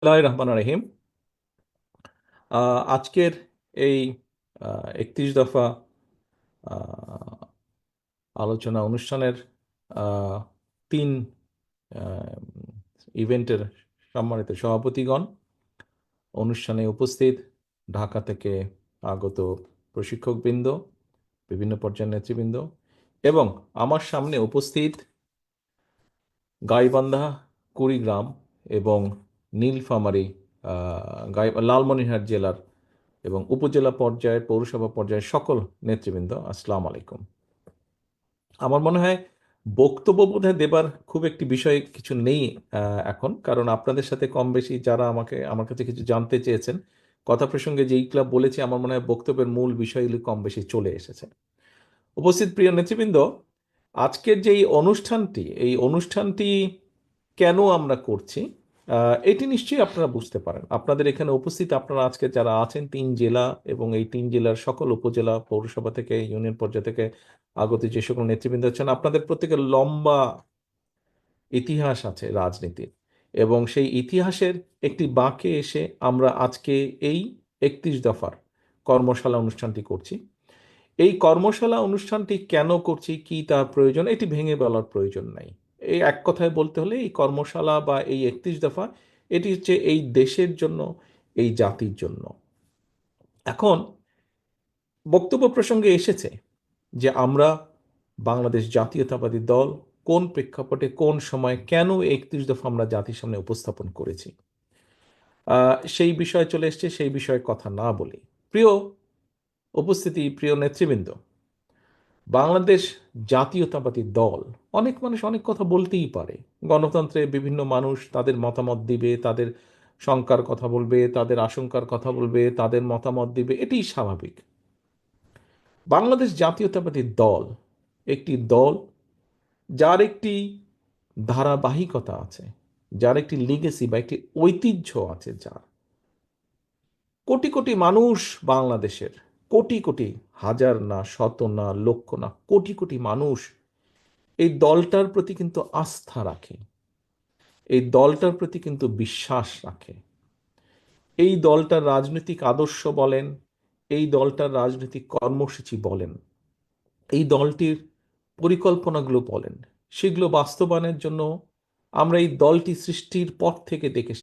রহমান রহিম। আজকের এই 31 দফা আহ, আলোচনা অনুষ্ঠানের আহ, তিন ইভেন্টের সম্মানিত সভাপতিগণ, অনুষ্ঠানে উপস্থিত ঢাকা থেকে আগত প্রশিক্ষকবৃন্দ, বিভিন্ন পর্যায়ের নেতৃবৃন্দ এবং আমার সামনে উপস্থিত গাইবান্ধা, কুড়িগ্রাম এবং নীলফামারী, লালমনিরহাট জেলার এবং উপজেলা পর্যায়ে, পৌরসভা পর্যায়ে সকল নেতৃবৃন্দ, আসসালামু আলাইকুম। আমার মনে হয় বক্তব্য বোধহয় দেবার খুব একটি বিষয় কিছু নেই এখন, কারণ আপনাদের সাথে কম বেশি যারা আমার কাছে কিছু জানতে চেয়েছেন, কথা প্রসঙ্গে যেই ক্লাব বলেছি, আমার মনে হয় বক্তব্যের মূল বিষয়গুলি কম বেশি চলে এসেছে। উপস্থিত প্রিয় নেতৃবৃন্দ, আজকের যে এই অনুষ্ঠানটি কেন আমরা করছি, এটি নিশ্চয়ই আপনারা বুঝতে পারেন। আপনাদের এখানে উপস্থিত আপনারা আজকে যারা আছেন, 3 জেলা এবং এই 3 জেলার সকল উপজেলা, পৌরসভা থেকে, ইউনিয়ন পর্যায় থেকে আগত যে সকল নেতৃবৃন্দ আছেন, আপনাদের প্রত্যেকের লম্বা ইতিহাস আছে রাজনীতির, এবং সেই ইতিহাসের একটি বাঁকে এসে আমরা আজকে এই 31 দফার কর্মশালা অনুষ্ঠানটি করছি। এই কর্মশালা অনুষ্ঠানটি কেন করছি, কি তার প্রয়োজন, এটি ভেঙে বলার প্রয়োজন নাই। এই এক কথায় বলতে হলে এই কর্মশালা বা এই 31 দফা, এটি হচ্ছে এই দেশের জন্য, এই জাতির জন্য। এখন বক্তব্য প্রসঙ্গে এসেছে যে আমরা বাংলাদেশ জাতীয়তাবাদী দল কোন প্রেক্ষাপটে, কোন সময়, কেন 31 দফা আমরা জাতির সামনে উপস্থাপন করেছি, সেই বিষয়ে চলে এসছে। সেই বিষয়ে কথা না বলি, প্রিয় উপস্থিতি, প্রিয় নেতৃবৃন্দ, বাংলাদেশ জাতীয়তাবাদী দল, অনেক মানুষ অনেক কথা বলতেই পারে। গণতন্ত্রে বিভিন্ন মানুষ তাদের মতামত দিবে, তাদের শঙ্কার কথা বলবে, তাদের আশঙ্কার কথা বলবে, তাদের মতামত দিবে, এটি স্বাভাবিক। বাংলাদেশ জাতীয়তাবাদী দল একটি দল যার একটি ধারাবাহিকতা আছে, যার একটি লিগেসি বা একটি ঐতিহ্য আছে, যার কোটি কোটি মানুষ, বাংলাদেশের কোটি কোটি, হাজার না, শত না, লক্ষ না, কোটি কোটি মানুষ এই দলটার প্রতি কিন্তু আস্থা রাখে, এই দলটার প্রতি কিন্তু বিশ্বাস রাখে। এই দলটার রাজনৈতিক আদর্শ বলেন, এই দলটার রাজনৈতিক কর্মসূচি বলেন, এই দলটির পরিকল্পনাগুলো বলেন, সেগুলো বাস্তবায়নের জন্য আমরা এই দলটি সৃষ্টির পর থেকে দেখে